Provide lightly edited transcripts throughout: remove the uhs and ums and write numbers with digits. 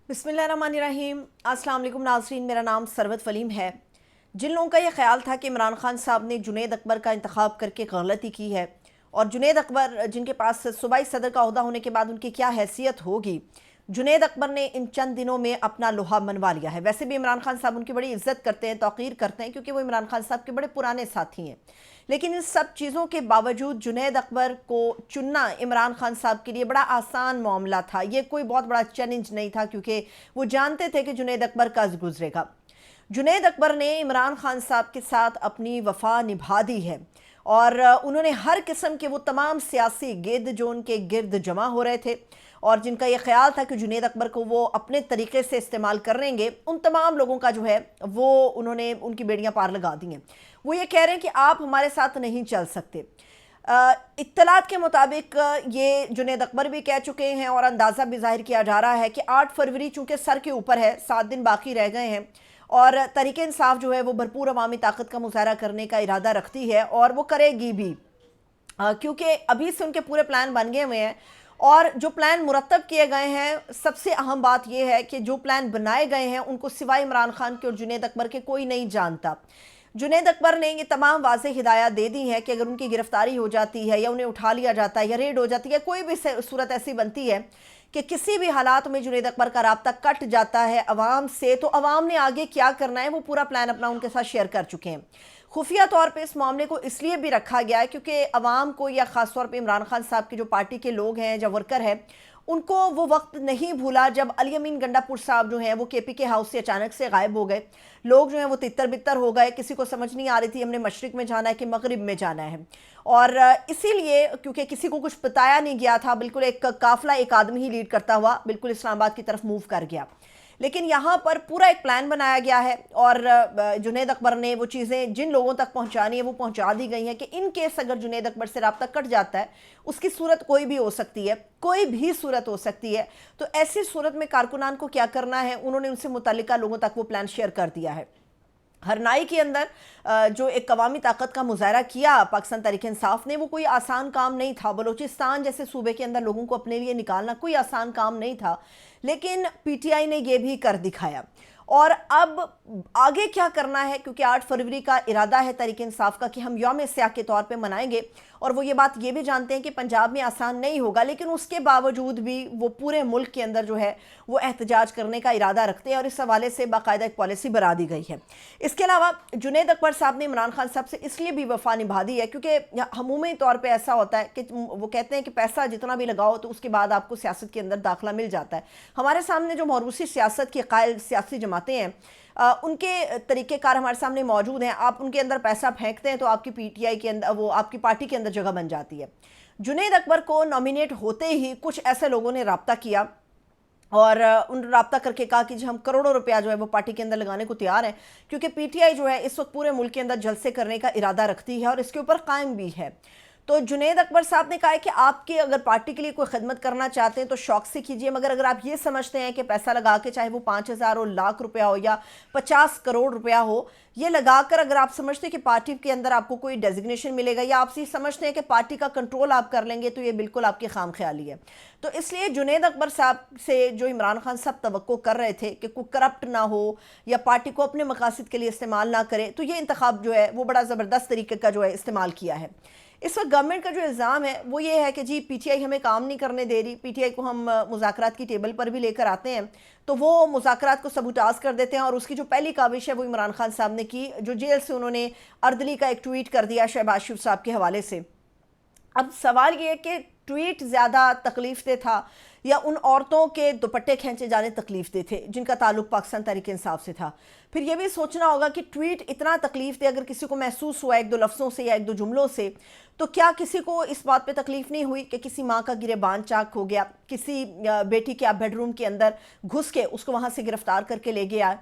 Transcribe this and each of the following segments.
बिस्मिल्लाहिर्रहमानिर्रहीम। अस्सलाम वालेकुम नाज़रीन, मेरा नाम सरवत फलीम है। जिन लोगों का ये ख्याल था कि इमरान खान साहब ने जुनैद अकबर का इंतखाब करके गलती की है और जुनैद अकबर जिनके पास सूबाई सदर का ओहदा होने के बाद उनकी क्या हैसियत होगी, जुनैद अकबर ने इन चंद दिनों में अपना लोहा मनवा लिया है। वैसे भी इमरान खान साहब उनकी बड़ी इज्जत करते हैं, तौक़ीर करते हैं, क्योंकि वो इमरान खान साहब के बड़े पुराने साथी हैं। लेकिन इन सब चीज़ों के बावजूद जुनैद अकबर को चुनना इमरान खान साहब के लिए बड़ा आसान मामला था। ये कोई बहुत बड़ा चैलेंज नहीं था, क्योंकि वो जानते थे कि जुनैद अकबर कब गुजरेगा। जुनैद अकबर ने इमरान खान साहब के साथ अपनी वफा निभा दी है और उन्होंने हर किस्म के वो तमाम सियासी गिद्ध जो उनके गिर्द जमा हो रहे थे और जिनका ये ख्याल था कि जुनैद अकबर को वो अपने तरीके से इस्तेमाल करेंगे, उन तमाम लोगों का जो है वो उन्होंने उनकी बेड़ियां पार लगा दी हैं। वो ये कह रहे हैं कि आप हमारे साथ नहीं चल सकते। इत्तलात के मुताबिक ये जुनैद अकबर भी कह चुके हैं और अंदाज़ा भी ज़ाहिर किया जा रहा है कि 8 फरवरी चूँकि सर के ऊपर है, 7 दिन बाकी रह गए हैं और तहरीक इंसाफ जो है वो भरपूर अवामी ताकत का मुजाहरा करने का इरादा रखती है और वो करेगी भी, क्योंकि अभी से उनके पूरे प्लान बन गए हुए हैं। और जो प्लान मुरतब किए गए हैं, सबसे अहम बात यह है कि जो प्लान बनाए गए हैं उनको सिवाय इमरान खान के और जुनैद अकबर के कोई नहीं जानता। जुनैद अकबर ने ये तमाम वाज़ेह हिदायत दे दी हैं कि अगर उनकी गिरफ्तारी हो जाती है या उन्हें उठा लिया जाता है या रेड हो जाती है, कोई भी सूरत ऐसी बनती है कि किसी भी हालात में जुनैद अकबर का राब्ता कट जाता है अवाम से, तो अवाम ने आगे क्या करना है वो पूरा प्लान अपना उनके साथ शेयर कर चुके हैं। खुफिया तौर पे इस मामले को इसलिए भी रखा गया है क्योंकि अवाम को या ख़ास तौर पे इमरान खान साहब की जो पार्टी के लोग हैं, जो वर्कर हैं, उनको वो वक्त नहीं भूला जब अली अमीन गंडापुर साहब जो हैं वो केपीके हाउस से अचानक से गायब हो गए। लोग जो हैं वो तितर बितर हो गए, किसी को समझ नहीं आ रही थी हमने मशरिक में जाना है कि मगरिब में जाना है। और इसीलिए क्योंकि किसी को कुछ बताया नहीं गया था, बिल्कुल एक काफिला एक आदमी ही लीड करता हुआ बिल्कुल इस्लामाबाद की तरफ मूव कर गया। लेकिन यहाँ पर पूरा एक प्लान बनाया गया है और जुनैद अकबर ने वो चीज़ें जिन लोगों तक पहुँचानी है वो पहुँचा दी गई हैं कि इन केस अगर जुनैद अकबर से राब्ता कट जाता है, उसकी सूरत कोई भी हो सकती है, कोई भी सूरत हो सकती है। तो ऐसी सूरत में कारकुनान को क्या करना है, उन्होंने उनसे मुतल्लिका लोगों तक वो प्लान शेयर कर दिया है। हरनाई के अंदर जो एक कवामी ताकत का मुजाहरा किया पाकिस्तान तहरीक इंसाफ ने, वो कोई आसान काम नहीं था। बलूचिस्तान जैसे सूबे के अंदर लोगों को अपने लिए निकालना कोई आसान काम नहीं था, लेकिन पीटीआई ने ये भी कर दिखाया। और अब आगे क्या करना है, क्योंकि 8 फरवरी का इरादा है तहरीक इंसाफ का कि हम यौम स्याह के तौर पे मनाएंगे और वो ये बात ये भी जानते हैं कि पंजाब में आसान नहीं होगा, लेकिन उसके बावजूद भी वो पूरे मुल्क के अंदर जो है वो एहतजाज करने का इरादा रखते हैं और इस हवाले से बाकायदा एक पॉलिसी बना दी गई है। इसके अलावा जुनैद अकबर साहब ने इमरान खान साहब से इसलिए भी वफा निभा दी है क्योंकि अमूमी तौर पर ऐसा होता है कि वो कहते हैं कि पैसा जितना भी लगाओ तो उसके बाद आपको सियासत के अंदर दाखिला मिल जाता है। हमारे सामने जो मौरूसी सियासत की कायल सियासी जमातें हैं, उनके तरीक़ेकार हमारे सामने मौजूद हैं। आप उनके अंदर पैसा फेंकते हैं तो आपकी पीटीआई के अंदर, वो आपकी पार्टी के अंदर जगह बन जाती है। जुनैद अकबर को नॉमिनेट होते ही कुछ ऐसे लोगों ने रब्ता किया और उन रब्ता करके कहा कि जी हम करोड़ों रुपया जो है वो पार्टी के अंदर लगाने को तैयार हैं, क्योंकि पीटीआई जो है इस वक्त पूरे मुल्क के अंदर जलसे करने का इरादा रखती है और इसके ऊपर कायम भी है। तो जुनैद अकबर साहब ने कहा है कि आपके अगर पार्टी के लिए कोई खिदमत करना चाहते हैं तो शौक से कीजिए, मगर अगर आप ये समझते हैं कि पैसा लगा के, चाहे वो 5,000 हो, लाख रुपया हो या 50 करोड़ रुपया हो, ये लगाकर अगर आप समझते हैं कि पार्टी के अंदर आपको कोई डेजिग्नेशन मिलेगा या आप ये समझते हैं कि पार्टी का कंट्रोल आप कर लेंगे, तो ये बिल्कुल आपकी खाम ख्याली है। तो इसलिए जुनैद अकबर साहब से जो इमरान खान साहब तवक्को कर रहे थे कि कोई करप्ट ना हो या पार्टी को अपने मकासद के लिए इस्तेमाल ना करे, तो ये इंतखाब जो है वो बड़ा ज़बरदस्त तरीके का जो है इस्तेमाल किया है। इस वक्त गवर्नमेंट का जो इल्ज़ाम है वो ये है कि जी पीटीआई हमें काम नहीं करने दे रही, पीटीआई को हम मुज़ाकरात की टेबल पर भी लेकर आते हैं तो वो मुज़ाकरात को सबूताज कर देते हैं। और उसकी जो पहली काविश है वो इमरान खान साहब ने की, जो जेल से उन्होंने अर्दली का एक ट्वीट कर दिया शहबाज शरीफ साहब के हवाले से। अब सवाल ये है कि ट्वीट ज़्यादा तकलीफ दे था या उन औरतों के दुपट्टे खींचे जाने तकलीफ दे थे जिनका ताल्लुक पाकिस्तान तहरीक इंसाफ से था। फिर यह भी सोचना होगा कि ट्वीट इतना तकलीफ दे, अगर किसी को महसूस हुआ एक दो लफ्ज़ों से या एक दो जुमलों से, तो क्या किसी को इस बात पे तकलीफ नहीं हुई कि किसी माँ का गिरेबान चाक हो गया, किसी बेटी के आप बेडरूम के अंदर घुस के उसको वहाँ से गिरफ्तार करके ले गया,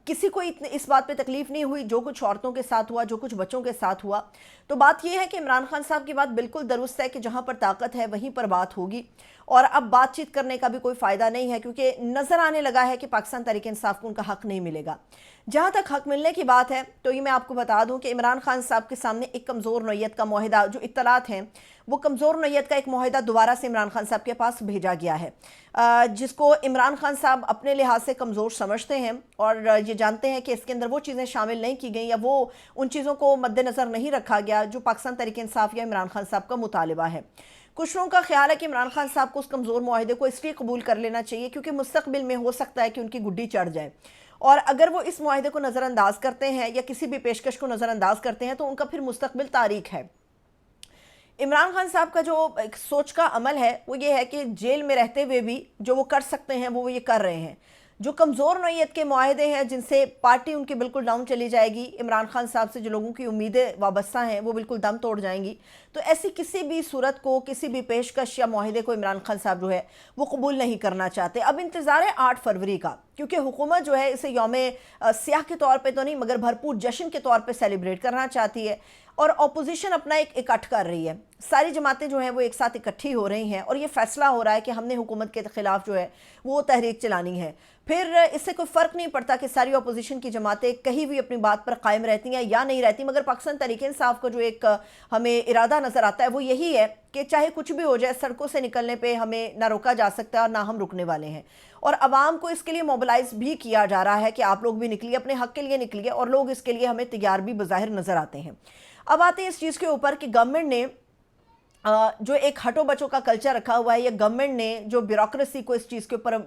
किसी को इस बात पे तकलीफ नहीं हुई जो कुछ औरतों के साथ हुआ, जो कुछ बच्चों के साथ हुआ। تو بات یہ ہے کہ عمران خان صاحب کی بات بالکل درست ہے کہ جہاں پر طاقت ہے وہیں پر بات ہوگی، اور اب بات چیت کرنے کا بھی کوئی فائدہ نہیں ہے، کیونکہ نظر آنے لگا ہے کہ پاکستان تحریک انصاف کو ان کا حق نہیں ملے گا۔ جہاں تک حق ملنے کی بات ہے تو یہ میں آپ کو بتا دوں کہ عمران خان صاحب کے سامنے ایک کمزور نوعیت کا معاہدہ، جو اطلاعات ہیں وہ کمزور نوعیت کا ایک معاہدہ دوبارہ سے عمران خان صاحب کے پاس بھیجا گیا ہے، جس کو عمران خان صاحب اپنے لحاظ سے کمزور سمجھتے ہیں، اور یہ جانتے ہیں کہ اس کے اندر وہ چیزیں شامل نہیں کی گئیں یا وہ ان چیزوں کو مد نظر نہیں رکھا گیا جو پاکستان تحریک انصاف یا عمران خان صاحب کا مطالبہ ہے۔ کچھ لوگوں کا خیال ہے کہ عمران خان صاحب کو اس کمزور معاہدے کو اس لیے قبول کر لینا چاہیے کیونکہ مستقبل میں ہو سکتا ہے کہ ان کی گڈی چڑھ جائے، اور اگر وہ اس معاہدے کو نظر انداز کرتے ہیں یا کسی بھی پیشکش کو نظر انداز کرتے ہیں تو ان کا پھر مستقبل تاریک ہے۔ عمران خان صاحب کا جو ایک سوچ کا عمل ہے وہ یہ ہے کہ جیل میں رہتے ہوئے بھی جو وہ کر سکتے ہیں وہ یہ کر رہے ہیں۔ جو کمزور نوعیت کے معاہدے ہیں جن سے پارٹی ان کی بالکل ڈاؤن چلی جائے گی، عمران خان صاحب سے جو لوگوں کی امیدیں وابستہ ہیں وہ بالکل دم توڑ جائیں گی، تو ایسی کسی بھی صورت کو، کسی بھی پیشکش یا معاہدے کو عمران خان صاحب جو ہے وہ قبول نہیں کرنا چاہتے۔ اب انتظار ہے 8 فروری کا، کیونکہ حکومت جو ہے اسے یوم سیاہ کے طور پہ تو نہیں مگر بھرپور جشن کے طور پہ سیلیبریٹ کرنا چاہتی ہے، اور اپوزیشن اپنا ایک اکٹھ کر رہی ہے، ساری جماعتیں جو ہیں وہ ایک ساتھ اکٹھی ہو رہی ہیں، اور یہ فیصلہ ہو رہا ہے کہ ہم نے حکومت کے خلاف جو ہے وہ تحریک چلانی ہے۔ پھر اس سے کوئی فرق نہیں پڑتا کہ ساری اپوزیشن کی جماعتیں کہیں بھی اپنی بات پر قائم رہتی ہیں یا نہیں رہتی، مگر پاکستان تحریک انصاف کا جو ایک ہمیں ارادہ نظر آتا ہے وہ یہی ہے کہ چاہے کچھ بھی ہو جائے، سڑکوں سے نکلنے پہ ہمیں نہ روکا جا سکتا ہے اور نہ ہم رکنے والے ہیں، اور عوام کو اس کے لیے موبلائز بھی کیا جا رہا ہے کہ آپ لوگ بھی نکلیے، اپنے حق کے لیے نکلیے، اور لوگ اس کے لیے ہمیں تیار بھی بظاہر نظر آتے ہیں۔ اب آتے ہیں اس چیز کے اوپر کہ گورنمنٹ نے جو ایک ہٹو بچوں کا کلچر رکھا ہوا ہے، یا گورنمنٹ نے جو بیوروکریسی کو اس چیز کے اوپر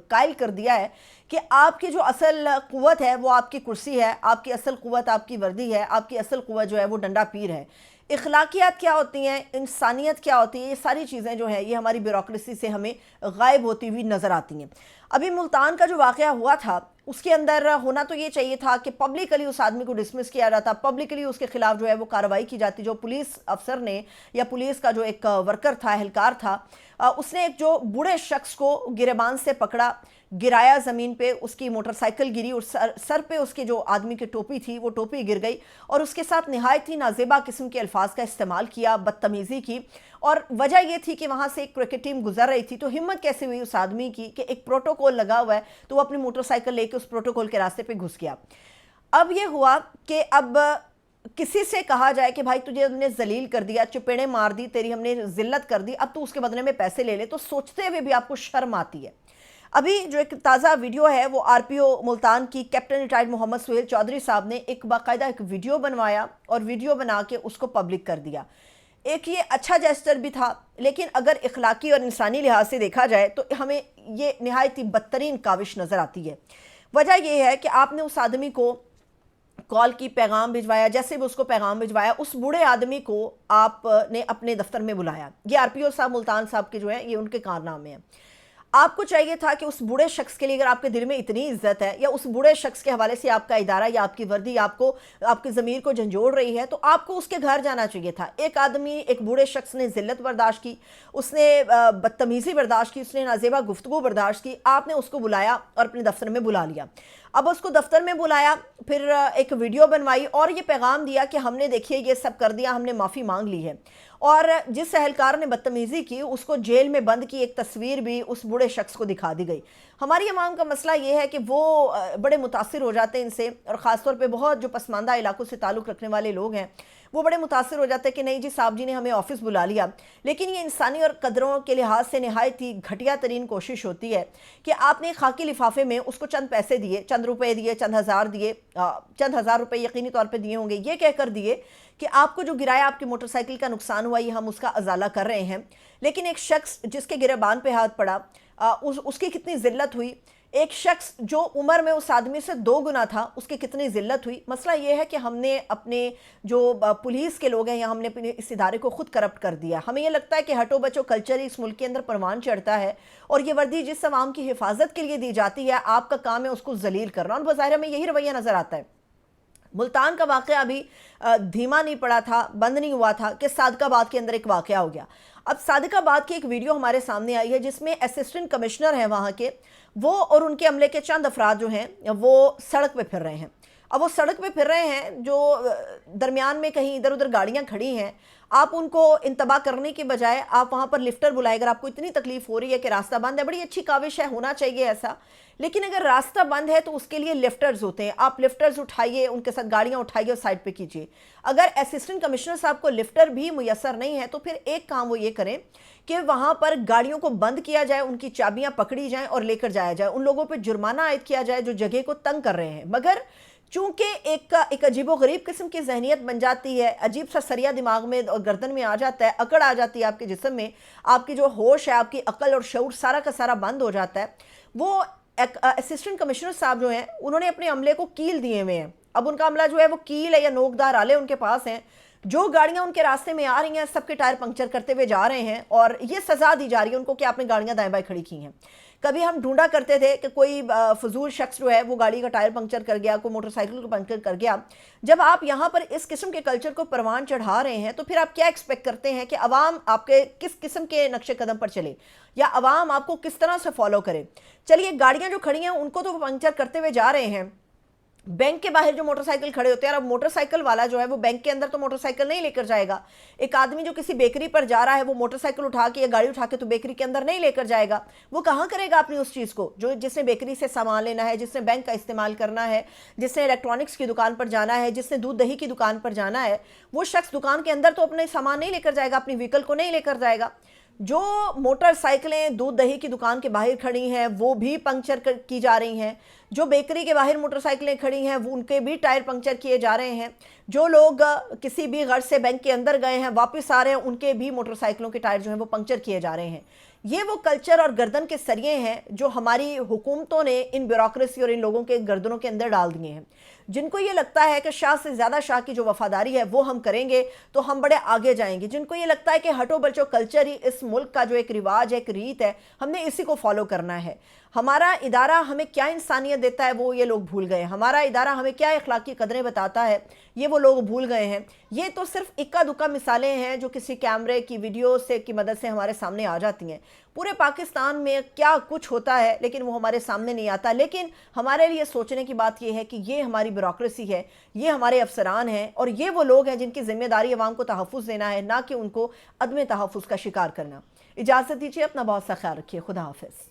قائل کر دیا ہے کہ آپ کی جو اصل قوت ہے وہ آپ کی کرسی ہے، آپ کی اصل قوت آپ کی وردی ہے، آپ کی اصل قوت جو ہے وہ ڈنڈا پیر ہے۔ اخلاقیات کیا ہوتی ہیں، انسانیت کیا ہوتی ہے، یہ ساری چیزیں جو ہیں یہ ہماری بیوروکریسی سے ہمیں غائب ہوتی ہوئی نظر آتی ہیں۔ ابھی ملتان کا جو واقعہ ہوا تھا اس کے اندر ہونا تو یہ چاہیے تھا کہ پبلکلی اس آدمی کو ڈسمس کیا جاتا، پبلکلی اس کے خلاف جو ہے وہ کارروائی کی جاتی۔ جو پولیس افسر نے یا پولیس کا جو ایک ورکر تھا، اہلکار تھا، اس نے ایک جو بوڑھے شخص کو گریبان سے پکڑا، گرایا زمین پہ، اس کی موٹر سائیکل گری اور سر پہ اس کے جو آدمی کی ٹوپی تھی وہ ٹوپی گر گئی، اور اس کے ساتھ نہایت ہی نازیبا قسم کے الفاظ کا استعمال کیا، بدتمیزی کی، اور وجہ یہ تھی کہ وہاں سے ایک کرکٹ ٹیم گزر رہی تھی۔ تو ہمت کیسے ہوئی اس آدمی کی کہ ایک پروٹوکول لگا ہوا ہے تو وہ اپنی موٹر سائیکل لے کے اس پروٹوکول کے راستے پہ گھس گیا۔ اب یہ ہوا کہ اب کسی سے کہا جائے کہ بھائی تجھے ہم نے ذلیل کر دیا، چپیڑیں مار دی، تیری ہم نے ذلت کر دی، اب تو اس کے بدلے میں پیسے لے لے، تو سوچتے ہوئے بھی آپ کو شرم آتی ہے۔ ابھی جو ایک تازہ ویڈیو ہے وہ آر پی او ملتان کی کیپٹن ریٹائرڈ محمد سہیل چودھری صاحب نے ایک باقاعدہ ایک ویڈیو بنوایا اور ویڈیو بنا کے اس کو پبلک کر دیا۔ ایک یہ اچھا جیسچر بھی تھا، لیکن اگر اخلاقی اور انسانی لحاظ سے دیکھا جائے تو ہمیں یہ نہایت ہی بدترین کاوش نظر آتی ہے۔ وجہ یہ ہے کہ آپ نے اس آدمی کو کال کی، پیغام بھجوایا، جیسے بھی اس کو پیغام بھجوایا، اس بوڑھے آدمی کو آپ نے اپنے دفتر میں بلایا۔ یہ آر پی او صاحب ملتان صاحب کے جو ہیں یہ ان کے کارنامے ہیں۔ آپ کو چاہیے تھا کہ اس بوڑھے شخص کے لیے اگر آپ کے دل میں اتنی عزت ہے، یا اس بوڑھے شخص کے حوالے سے آپ کا ادارہ یا آپ کی وردی آپ کے ضمیر کو جھنجھوڑ رہی ہے، تو آپ کو اس کے گھر جانا چاہیے تھا۔ ایک آدمی، ایک بوڑھے شخص نے ذلت برداشت کی، اس نے بدتمیزی برداشت کی، اس نے نازیبا گفتگو برداشت کی، آپ نے اس کو بلایا اور اپنے دفتر میں بلا لیا۔ اب اس کو دفتر میں بلایا، پھر ایک ویڈیو بنوائی اور یہ پیغام دیا کہ ہم نے دیکھیے یہ سب کر دیا، ہم نے معافی مانگ لی ہے، اور جس اہلکار نے بدتمیزی کی اس کو جیل میں بند کی ایک تصویر بھی اس بوڑھے شخص کو دکھا دی گئی۔ ہماری عوام کا مسئلہ یہ ہے کہ وہ بڑے متاثر ہو جاتے ہیں ان سے، اور خاص طور پہ بہت جو پسماندہ علاقوں سے تعلق رکھنے والے لوگ ہیں وہ بڑے متاثر ہو جاتے ہیں کہ نہیں جی صاحب جی نے ہمیں آفس بلا لیا۔ لیکن یہ انسانی اور قدروں کے لحاظ سے نہایت ہی گھٹیا ترین کوشش ہوتی ہے کہ آپ نے خاکی لفافے میں اس کو چند پیسے دیے، چند روپے دیے، چند ہزار روپے یقینی طور پہ دیے ہوں گے، یہ کہہ کر دیے کہ آپ کو جو گرایا، آپ کی موٹر سائیکل کا نقصان ہوا، یہ ہم اس کا ازالہ کر رہے ہیں۔ لیکن ایک شخص جس کے گریبان پہ ہاتھ پڑا، اس کی کتنی ذلت ہوئی، ایک شخص جو عمر میں اس آدمی سے 2 گنا تھا اس کی کتنی ذلت ہوئی۔ مسئلہ یہ ہے کہ ہم نے اپنے جو پولیس کے لوگ ہیں یا ہم نے اپنے اس ادارے کو خود کرپٹ کر دیا۔ ہمیں یہ لگتا ہے کہ ہٹو بچو کلچر اس ملک کے اندر پروان چڑھتا ہے، اور یہ وردی جس عوام کی حفاظت کے لیے دی جاتی ہے آپ کا کام ہے اس کو ذلیل کرنا، اور بظاہر میں یہی رویہ نظر آتا ہے۔ ملتان کا واقعہ ابھی دھیما نہیں پڑا تھا، بند نہیں ہوا تھا کہ صادق آباد کے اندر ایک واقعہ ہو گیا۔ اب صادق آباد کی ایک ویڈیو ہمارے سامنے آئی ہے جس میں اسسٹنٹ کمشنر ہیں وہاں کے، وہ اور ان کے عملے کے چند افراد جو ہیں وہ سڑک پہ پھر رہے ہیں۔ अब वो सड़क पे फिर रहे हैं, जो दरमियान में कहीं इधर उधर गाड़ियां खड़ी हैं, आप उनको इंतबा करने के बजाय आप वहां पर लिफ्टर बुलाए। अगर आपको इतनी तकलीफ हो रही है कि रास्ता बंद है, बड़ी अच्छी काविश है, होना चाहिए ऐसा, लेकिन अगर रास्ता बंद है तो उसके लिए लिफ्टर्स होते हैं, आप लिफ्टर्स उठाइए, उनके साथ गाड़ियां उठाइए और साइड पे कीजिए। अगर असिस्टेंट कमिश्नर साहब को लिफ्टर भी मुयसर नहीं है तो फिर एक काम वो ये करें कि वहां पर गाड़ियों को बंद किया जाए, उनकी चाबियां पकड़ी जाएं और लेकर जाया जाए, उन लोगों पर जुर्माना आयद किया जाए जो जगह को तंग कर रहे हैं। मगर चूंकि एक अजीबोगरीब किस्म की जहनीत बन जाती है, अजीब सा सरिया दिमाग में और गर्दन में आ जाता है, अकड़ आ जाती है आपके जिस्म में, आपकी जो होश है, आपकी अकल और शऊर सारा का सारा बंद हो जाता है। वो असिस्टेंट कमिश्नर साहब जो हैं उन्होंने अपने अमले को कील दिए हुए हैं। अब उनका अमला जो है वो कील है या नोकदार आले उनके पास हैं। जो गाड़ियां उनके रास्ते में आ रही हैं सबके टायर पंक्चर करते हुए जा रहे हैं और ये सजा दी जा रही है उनको कि आपने गाड़ियां दाएं बाएं खड़ी की हैं। कभी हम ढूंढा करते थे कि कोई फजूल शख्स जो है वो गाड़ी का टायर पंक्चर कर गया, कोई मोटरसाइकिल को पंक्चर कर गया। जब आप यहाँ पर इस किस्म के कल्चर को परवान चढ़ा रहे हैं तो फिर आप क्या एक्सपेक्ट करते हैं कि अवाम आपके किस किस्म के नक्शे कदम पर चले या अवाम आपको किस तरह से फॉलो करे। चलिए, गाड़ियां जो खड़ी हैं उनको तो पंक्चर करते हुए जा रहे हैं, बैंक के बाहर जो मोटरसाइकिल खड़े होते हैं, अब मोटरसाइकिल वाला जो है वो बैंक के अंदर तो मोटरसाइकिल नहीं लेकर जाएगा। एक आदमी जो किसी बेकरी पर जा रहा है वो मोटरसाइकिल उठा के या गाड़ी उठा के तो बेकरी के अंदर नहीं लेकर जाएगा। वो कहाँ करेगा अपनी उस चीज़ को, जो जिसने बेकरी से सामान लेना है, जिसने बैंक का इस्तेमाल करना है, जिसने इलेक्ट्रॉनिक्स की दुकान पर जाना है, जिसने दूध दही की दुकान पर जाना है, वो शख्स दुकान के अंदर तो अपने सामान नहीं लेकर जाएगा, अपनी व्हीकल को नहीं लेकर जाएगा। जो मोटरसाइकिलें दूध दही की दुकान के बाहर खड़ी हैं वो भी पंक्चर की जा रही हैं। जो बेकरी के बाहर मोटरसाइकिलें खड़ी हैं वो उनके भी टायर पंक्चर किए जा रहे हैं। जो लोग किसी भी गर्ज से बैंक के अंदर गए हैं वापस आ रहे हैं उनके भी मोटरसाइकिलों के टायर जो हैं वो पंक्चर किए जा रहे हैं। ये वो कल्चर और गर्दन के सरिये हैं जो हमारी हुकूमतों ने इन ब्यूरोक्रेसी और इन लोगों के गर्दनों के अंदर डाल दिए हैं। जिनको ये लगता है कि शाह से ज़्यादा शाह की जो वफादारी है वो हम करेंगे तो हम बड़े आगे जाएंगे, जिनको ये लगता है कि हटो बचो कल्चर ही इस मुल्क का जो एक रिवाज है, एक रीत है, हमने इसी को फॉलो करना है। हमारा इदारा हमें क्या इंसानियत देता है वो ये लोग भूल गए। हमारा इदारा हमें क्या अखलाकी कदरें बताता है ये वो लोग भूल गए हैं। ये तो सिर्फ इक्का दुक्का मिसालें हैं जो किसी कैमरे की वीडियो से की मदद से हमारे सामने आ जाती हैं। पूरे पाकिस्तान में क्या कुछ होता है लेकिन वो हमारे सामने नहीं आता। लेकिन हमारे लिए सोचने की बात यह है कि ये हमारी ब्यूरोक्रेसी है, ये हमारे अफसरान हैं और ये वो लोग हैं जिनकी जिम्मेदारी अवाम को तहफ़्फ़ुज़ देना है, ना कि उनको अदम तहफ़्फ़ुज़ का शिकार करना। इजाज़त दीजिए, अपना बहुत सा ख्याल रखिए। खुदा हाफ़िज़।